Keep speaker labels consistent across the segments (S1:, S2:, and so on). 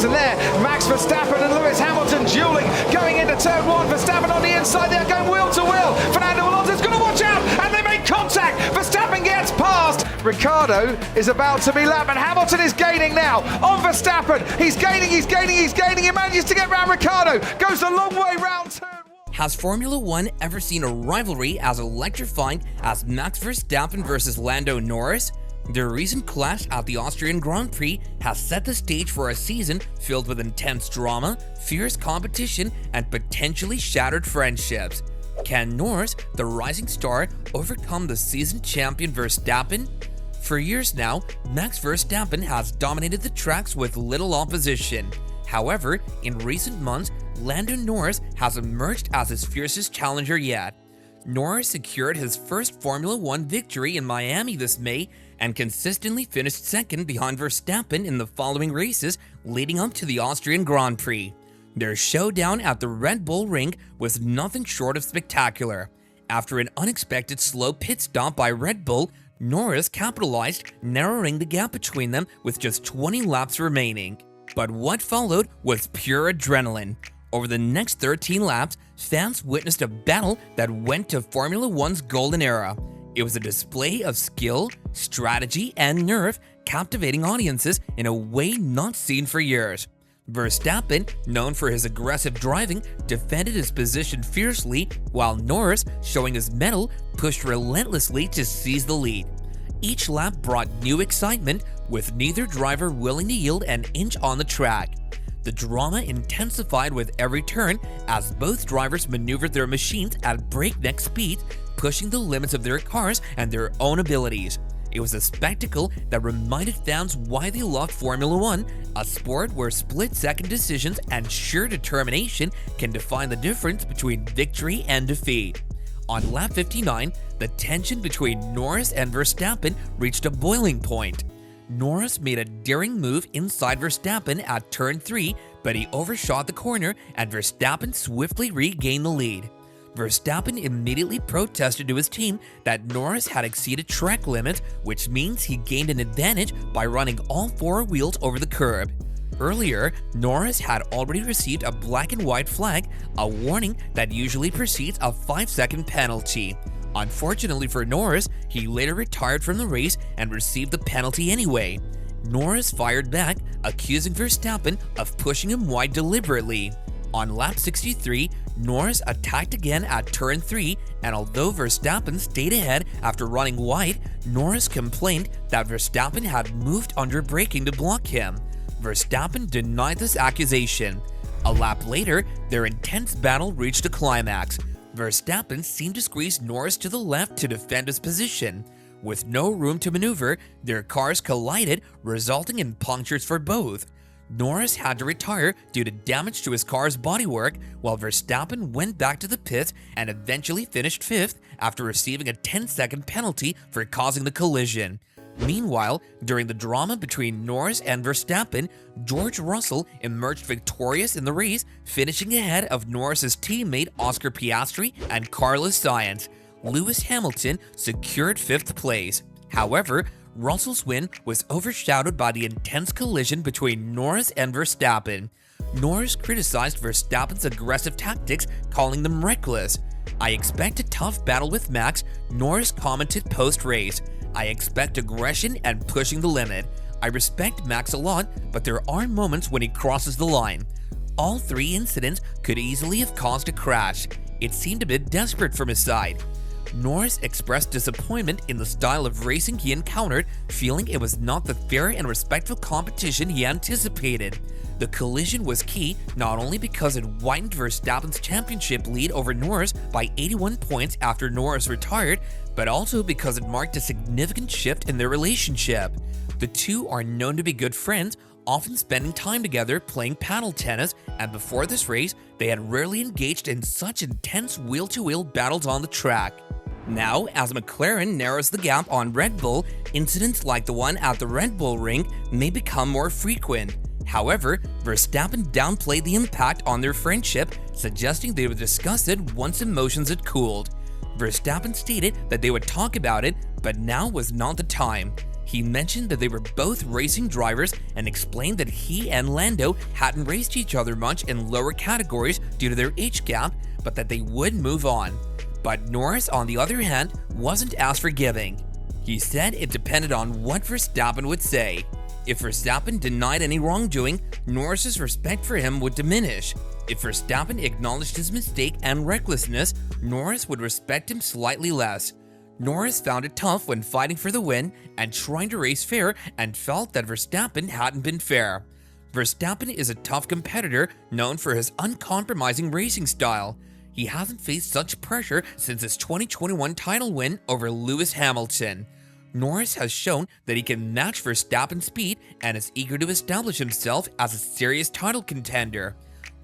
S1: And there, Max Verstappen and Lewis Hamilton dueling, going into turn one. Verstappen on the inside, they're going wheel to wheel. Fernando Alonso's going to watch out, and they make contact. Verstappen gets past. Ricciardo is about to be lapped, and Hamilton is gaining now on Verstappen. He's gaining. He manages to get round Ricciardo. Goes a long way round turn one.
S2: Has Formula One ever seen a rivalry as electrifying as Max Verstappen versus Lando Norris? Their recent clash at the Austrian Grand Prix has set the stage for a season filled with intense drama, fierce competition, and potentially shattered friendships. Can Norris, the rising star, overcome the season champion Verstappen? For years now, Max Verstappen has dominated the tracks with little opposition. However, in recent months, Lando Norris has emerged as his fiercest challenger yet. Norris secured his first Formula One victory in Miami this May and consistently finished second behind Verstappen in the following races leading up to the Austrian Grand Prix. Their showdown at the Red Bull Ring was nothing short of spectacular. After an unexpected slow pit stop by Red Bull, Norris capitalized, narrowing the gap between them with just 20 laps remaining. But what followed was pure adrenaline. Over the next 13 laps, fans witnessed a battle that went to Formula One's golden era. It was a display of skill, strategy, and nerve, captivating audiences in a way not seen for years. Verstappen, known for his aggressive driving, defended his position fiercely, while Norris, showing his mettle, pushed relentlessly to seize the lead. Each lap brought new excitement, with neither driver willing to yield an inch on the track. The drama intensified with every turn as both drivers maneuvered their machines at breakneck speeds, pushing the limits of their cars and their own abilities. It was a spectacle that reminded fans why they loved Formula One, a sport where split-second decisions and sheer determination can define the difference between victory and defeat. On lap 59, the tension between Norris and Verstappen reached a boiling point. Norris made a daring move inside Verstappen at turn 3, but he overshot the corner and Verstappen swiftly regained the lead. Verstappen immediately protested to his team that Norris had exceeded track limits, which means he gained an advantage by running all four wheels over the curb. Earlier, Norris had already received a black and white flag, a warning that usually precedes a 5-second penalty. Unfortunately for Norris, he later retired from the race and received the penalty anyway. Norris fired back, accusing Verstappen of pushing him wide deliberately. On lap 63, Norris attacked again at turn 3, and although Verstappen stayed ahead after running wide, Norris complained that Verstappen had moved under braking to block him. Verstappen denied this accusation. A lap later, their intense battle reached a climax. Verstappen seemed to squeeze Norris to the left to defend his position. With no room to maneuver, their cars collided, resulting in punctures for both. Norris had to retire due to damage to his car's bodywork, while Verstappen went back to the pits and eventually finished 5th after receiving a 10-second penalty for causing the collision. Meanwhile, during the drama between Norris and Verstappen, George Russell emerged victorious in the race, finishing ahead of Norris's teammate Oscar Piastri and Carlos Sainz. Lewis Hamilton secured 5th place. However, Russell's win was overshadowed by the intense collision between Norris and Verstappen. Norris criticized Verstappen's aggressive tactics, calling them reckless. "I expect a tough battle with Max," Norris commented post-race. "I expect aggression and pushing the limit. I respect Max a lot, but there are moments when he crosses the line." All three incidents could easily have caused a crash. It seemed a bit desperate from his side. Norris expressed disappointment in the style of racing he encountered, feeling it was not the fair and respectful competition he anticipated. The collision was key not only because it widened Verstappen's championship lead over Norris by 81 points after Norris retired, but also because it marked a significant shift in their relationship. The two are known to be good friends, often spending time together playing paddle tennis, and before this race, they had rarely engaged in such intense wheel-to-wheel battles on the track. Now, as McLaren narrows the gap on Red Bull, incidents like the one at the Red Bull Ring may become more frequent. However, Verstappen downplayed the impact on their friendship, suggesting they would discuss it once emotions had cooled. Verstappen stated that they would talk about it, but now was not the time. He mentioned that they were both racing drivers and explained that he and Lando hadn't raced each other much in lower categories due to their age gap, but that they would move on. But Norris, on the other hand, wasn't as forgiving. He said it depended on what Verstappen would say. If Verstappen denied any wrongdoing, Norris's respect for him would diminish. If Verstappen acknowledged his mistake and recklessness, Norris would respect him slightly less. Norris found it tough when fighting for the win and trying to race fair, and felt that Verstappen hadn't been fair. Verstappen is a tough competitor known for his uncompromising racing style. He hasn't faced such pressure since his 2021 title win over Lewis Hamilton. Norris has shown that he can match Verstappen's speed and is eager to establish himself as a serious title contender.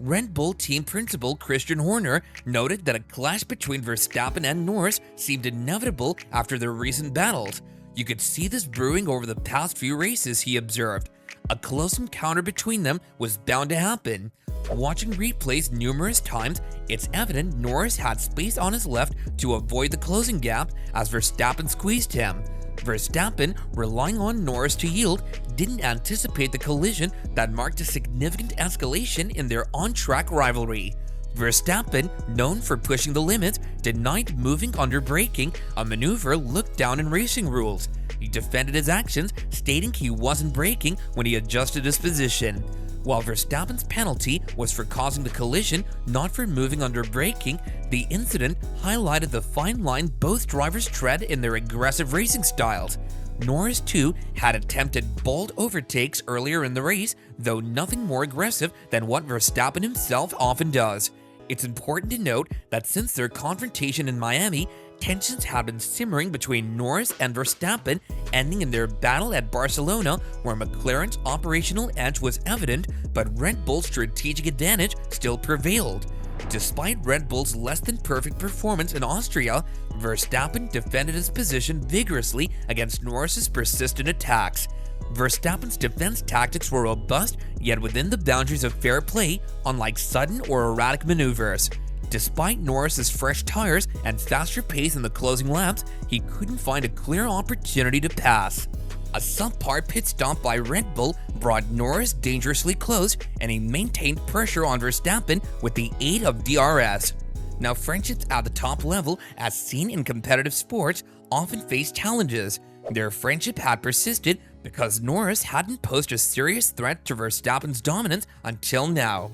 S2: Red Bull team principal Christian Horner noted that a clash between Verstappen and Norris seemed inevitable after their recent battles. You could see this brewing over the past few races, he observed. A close encounter between them was bound to happen. Watching replays numerous times, it's evident Norris had space on his left to avoid the closing gap as Verstappen squeezed him. Verstappen, relying on Norris to yield, didn't anticipate the collision that marked a significant escalation in their on-track rivalry. Verstappen, known for pushing the limits, denied moving under braking, a maneuver looked down in racing rules. He defended his actions, stating he wasn't braking when he adjusted his position. While Verstappen's penalty was for causing the collision, not for moving under braking, the incident highlighted the fine line both drivers tread in their aggressive racing styles. Norris, too, had attempted bold overtakes earlier in the race, though nothing more aggressive than what Verstappen himself often does. It's important to note that since their confrontation in Miami, tensions had been simmering between Norris and Verstappen, ending in their battle at Barcelona, where McLaren's operational edge was evident, but Red Bull's strategic advantage still prevailed. Despite Red Bull's less than perfect performance in Austria, Verstappen defended his position vigorously against Norris's persistent attacks. Verstappen's defense tactics were robust, yet within the boundaries of fair play, unlike sudden or erratic maneuvers. Despite Norris's fresh tires and faster pace in the closing laps, he couldn't find a clear opportunity to pass. A subpar pit stop by Red Bull brought Norris dangerously close, and he maintained pressure on Verstappen with the aid of DRS. Now, friendships at the top level, as seen in competitive sports, often face challenges. Their friendship had persisted because Norris hadn't posed a serious threat to Verstappen's dominance until now.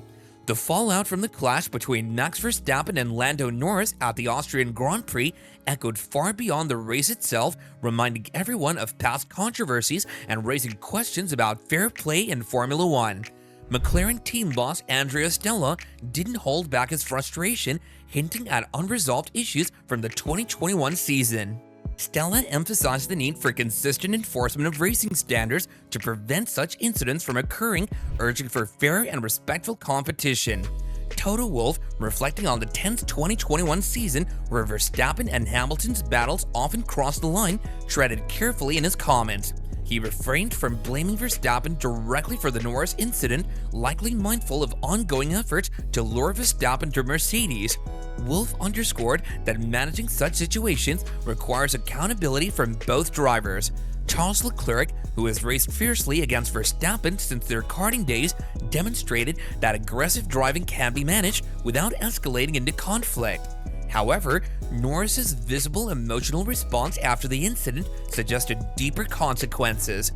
S2: The fallout from the clash between Max Verstappen and Lando Norris at the Austrian Grand Prix echoed far beyond the race itself, reminding everyone of past controversies and raising questions about fair play in Formula One. McLaren team boss Andrea Stella didn't hold back his frustration, hinting at unresolved issues from the 2021 season. Stella emphasized the need for consistent enforcement of racing standards to prevent such incidents from occurring, urging for fair and respectful competition. Toto Wolff, reflecting on the tense 2021 season where Verstappen and Hamilton's battles often crossed the line, treaded carefully in his comments. He refrained from blaming Verstappen directly for the Norris incident, likely mindful of ongoing efforts to lure Verstappen to Mercedes. Wolff underscored that managing such situations requires accountability from both drivers. Charles Leclerc, who has raced fiercely against Verstappen since their karting days, demonstrated that aggressive driving can be managed without escalating into conflict. However, Norris's visible emotional response after the incident suggested deeper consequences.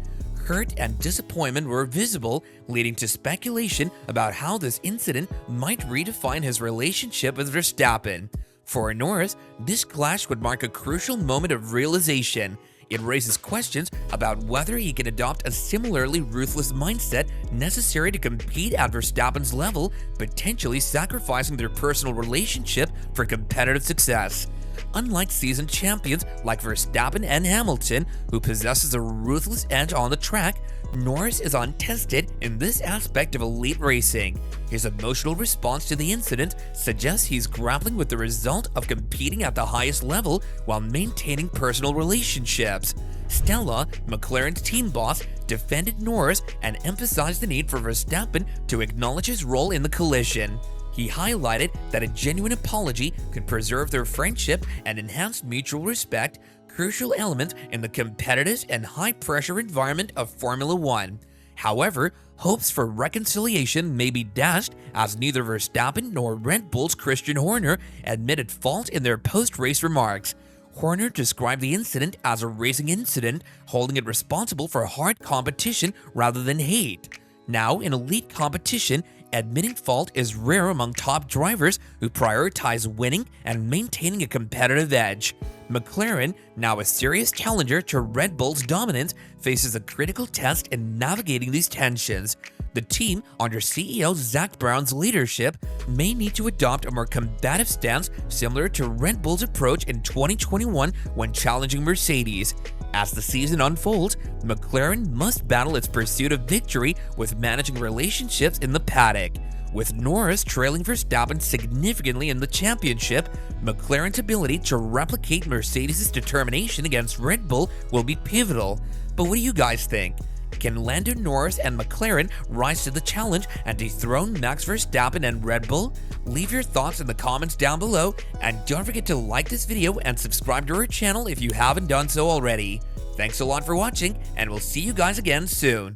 S2: Hurt and disappointment were visible, leading to speculation about how this incident might redefine his relationship with Verstappen. For Norris, this clash would mark a crucial moment of realization. It raises questions about whether he can adopt a similarly ruthless mindset necessary to compete at Verstappen's level, potentially sacrificing their personal relationship for competitive success. Unlike seasoned champions like Verstappen and Hamilton, who possesses a ruthless edge on the track, Norris is untested in this aspect of elite racing. His emotional response to the incident suggests he's grappling with the result of competing at the highest level while maintaining personal relationships. Stella, McLaren's team boss, defended Norris and emphasized the need for Verstappen to acknowledge his role in the collision. He highlighted that a genuine apology could preserve their friendship and enhance mutual respect, crucial element in the competitive and high-pressure environment of Formula One. However, hopes for reconciliation may be dashed as neither Verstappen nor Red Bull's Christian Horner admitted fault in their post-race remarks. Horner described the incident as a racing incident, holding it responsible for hard competition rather than hate. Now, in elite competition, admitting fault is rare among top drivers who prioritize winning and maintaining a competitive edge. McLaren, now a serious challenger to Red Bull's dominance, faces a critical test in navigating these tensions. The team, under CEO Zak Brown's leadership, may need to adopt a more combative stance similar to Red Bull's approach in 2021 when challenging Mercedes. As the season unfolds, McLaren must battle its pursuit of victory with managing relationships in the paddock. With Norris trailing Verstappen significantly in the championship, McLaren's ability to replicate Mercedes' determination against Red Bull will be pivotal. But what do you guys think? Can Lando Norris and McLaren rise to the challenge and dethrone Max Verstappen and Red Bull? Leave your thoughts in the comments down below, and don't forget to like this video and subscribe to our channel if you haven't done so already. Thanks a lot for watching, and we'll see you guys again soon.